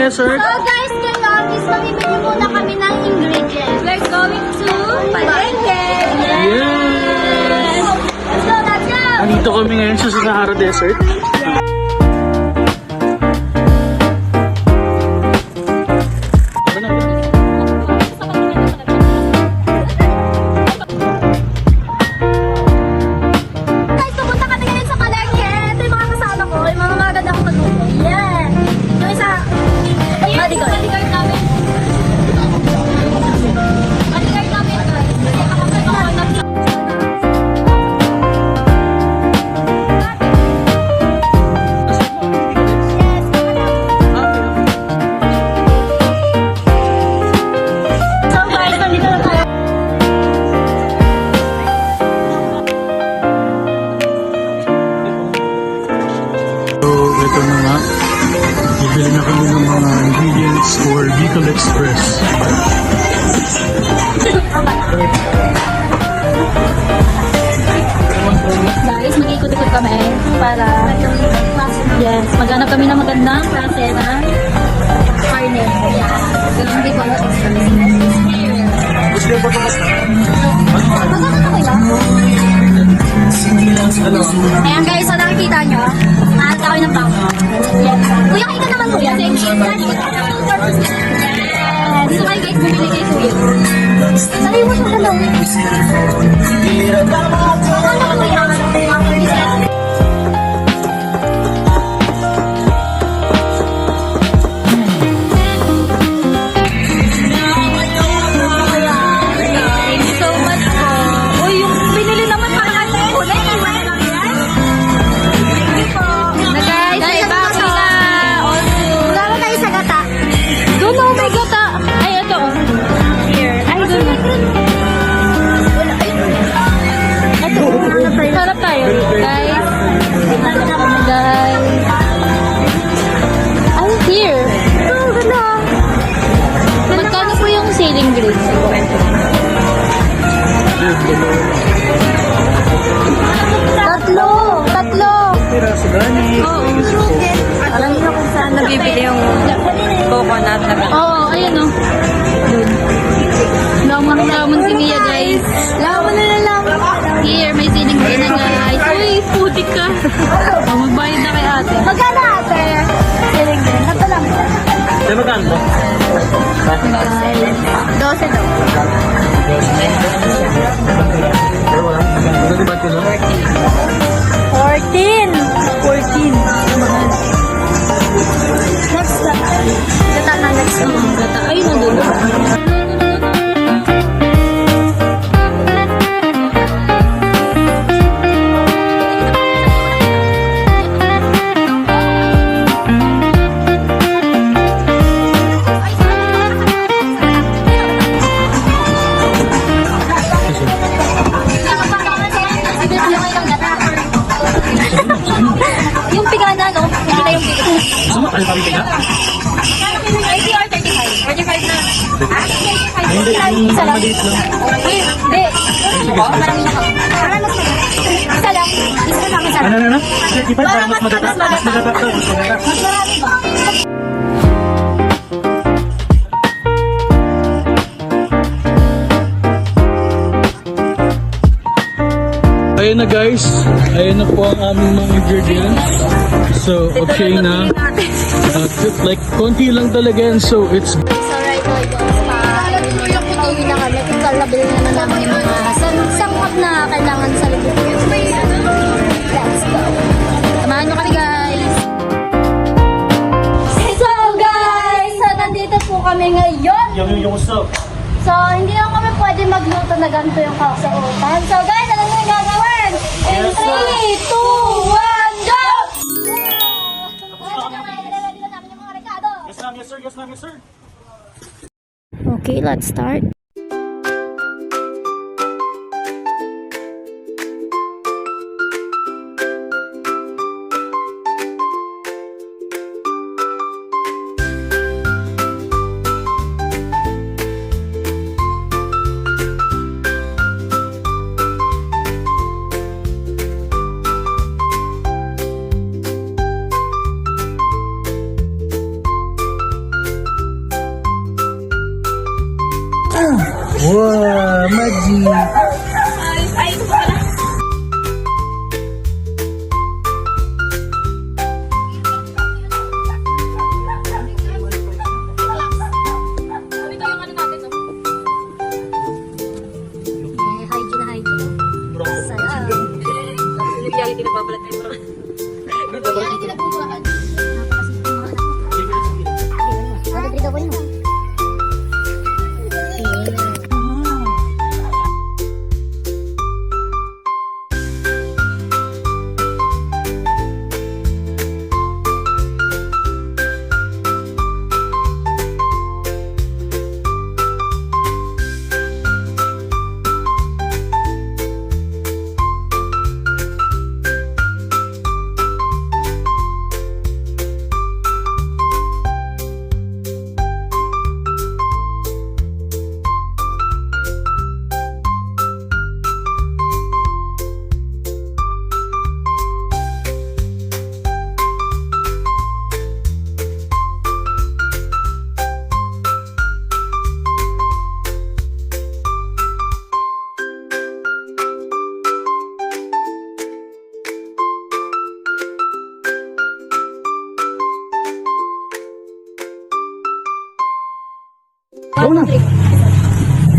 desert. So guys, ngayon is mamimili muna kami ng ingredients. We're going to Palengke. Yes! Let's go, let's go! Nandito kami ngayon sa Sahara Desert. Guys, pupunta kami ngayon sa Palengke. Ito yung mga kasama ko, yung mga maganda akong magluto. Yan! Yung isa, bodyguard. Bodyguard namin. Bodyguard namin. So guys, nandito na tayo. So, ito na nga. Bibili na kami ng mga ingredients for Bicol Express. Guys, mag-ikot-ikot kami para yes, maghanap kami ng magandang klase na karne. Ganun di ba? Ayan guys, so nakikita nyo, at kami ng bang. Yes. Kuya, kayo ka naman kuya. Yes. So kayo guys, bumili kay kuya. Sanay mo siya dalaw. Harap tayo, guys. Guys. I'm here. Oh, ganda. Magkano po yung ceiling grade? Tatlo. Piraso gani. Alam niyo kung saan nabibili yung coconut na Oo, ayun o. Lamon si Mia, guys. Lamon na lamon. Here, may ceiling grade na, guys. Uy, putik ka. Magbayad na kay ate. Magkano ate? Ceiling grade. Ito lang. Kaya magkano to? 12 daw. Ano diba ito no? 14. Mahal. Next lang. Gata na next lang. Gata. Ay, nadulo. Yung pigana, no? Hindi na yung pigana. Suma, ano kami kaya? 90 or 35? 45 na. Ah, 35. Hindi, Isa lang. maliit lang. Hindi. Marami na kami. Isa lang. Isa lang. Ano? 35 para mas magata? Mas magata to. Mas magata. Mas marami ba? Ayun na guys, ayun na po ang aming mga ingredients. So, okay na. Like, konti lang talaga yan. So, it's... So right now, ito is pauwi na kami. Ikalabil na naman yung mga sangkap na kailangan sa lubog. Let's go. Samahan nyo kami, guys. So guys, so nandito po kami ngayon. Yung gusto. So hindi na kami pwede magluto na ganito yung kakautan. So guys, ano nyo gagawin? In 3, 2, 1, go! Yes ma'am, yes sir. Okay, let's start. Wow, magic. Ay, ito pa pala. Hygiene na hygiene. Sarap. Reality na babalat tayo. Reality na bubulakan. Napakasip ko mga anak ko.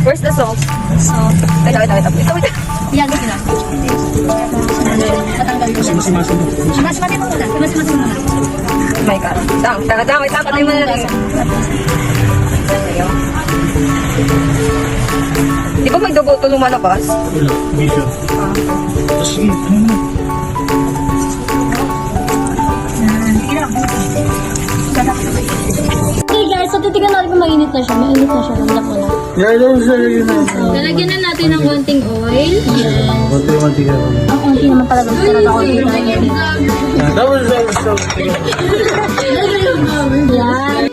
Where's the salt? Wait. Yan, ito na. Matanggal ko siya. Masimasin mo. Masimasin mo muna. Masimasin mo muna. Oh my God. Wait, patay mo na lang. Di ba may dugo ito lumalabas? Wala, video. Tapos sige, ano mo? Okay guys, so titigan natin kung mainit na siya. Mainit na siya. Nandak ko na. Yeah, don't say yun na. Lalagyan na natin ng konting oil. Konti ka. Ang konti naman pala doon. Pero ako dito lagyan. Tapos, Yan.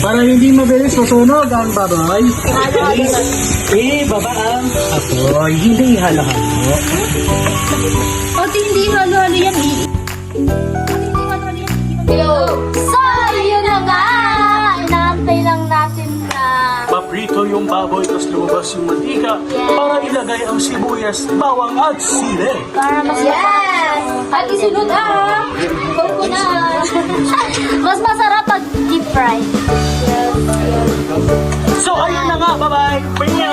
para hindi mabilis masunog ang baboy, baba ang apoy, hindi halo-halo. Pati hindi halo-halo yan. So, yun na nga. Inaantay lang natin na Paprito yung baboy, tapos lumabas yung mantika para ilagay ang sibuyas, bawang at sili. para mas At isunod ang coconut. Mas masarap pag deep fried. So ayun na nga, bye-bye! Pinyo!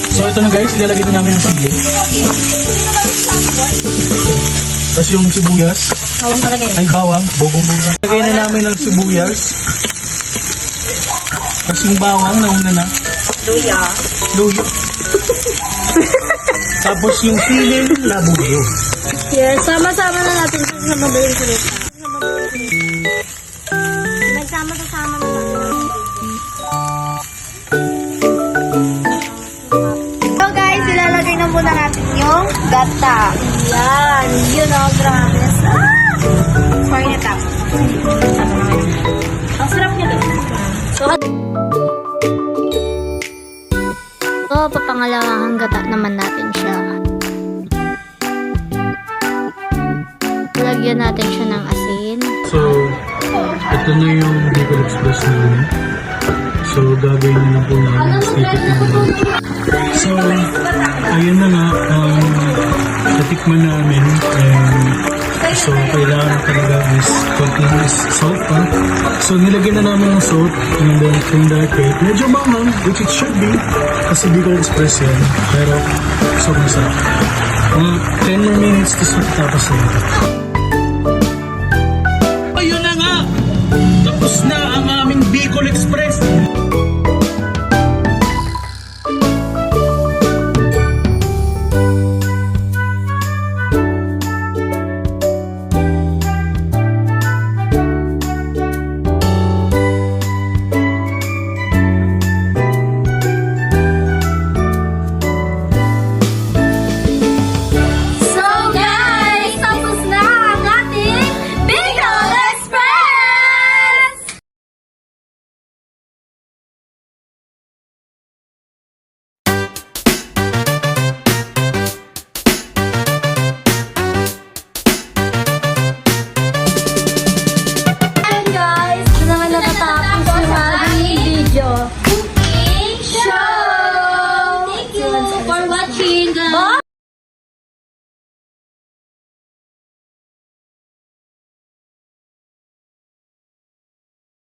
So ito na guys, ilalagay na namin ang sili. Tapos yung sibuyas, Hawang talaga yun. ay bawang, bogong-bogong. Lagay na namin ang sibuyas. Tapos yung bawang, nauna na. Luya. Luyo. Tapos yung siling labuyo. Yes, sama-sama na natin sa madaling sulit. Nagsama-sama na natin. So guys, ilalagay na muna natin yung gata. Yan, yun o, grabe. For the top. Ang sarap niya din. So, papangalawang gata naman natin siya. Lagyan natin siya ng asin. So, ito na yung Bicol Express namin. So, gagawin na po namin. So, ayun na nga. Natikman namin. So, kailangan talaga is continuous salt pa. So, nilagyan na namin ng salt and then from that cake. Medyo mamang, which it should be. Kasi Bicol Express yan. Pero, sobrang sarap. Mga 10 more minutes tapos matapos na ito. Ayun na nga! Tapos na ang aming Bicol Express.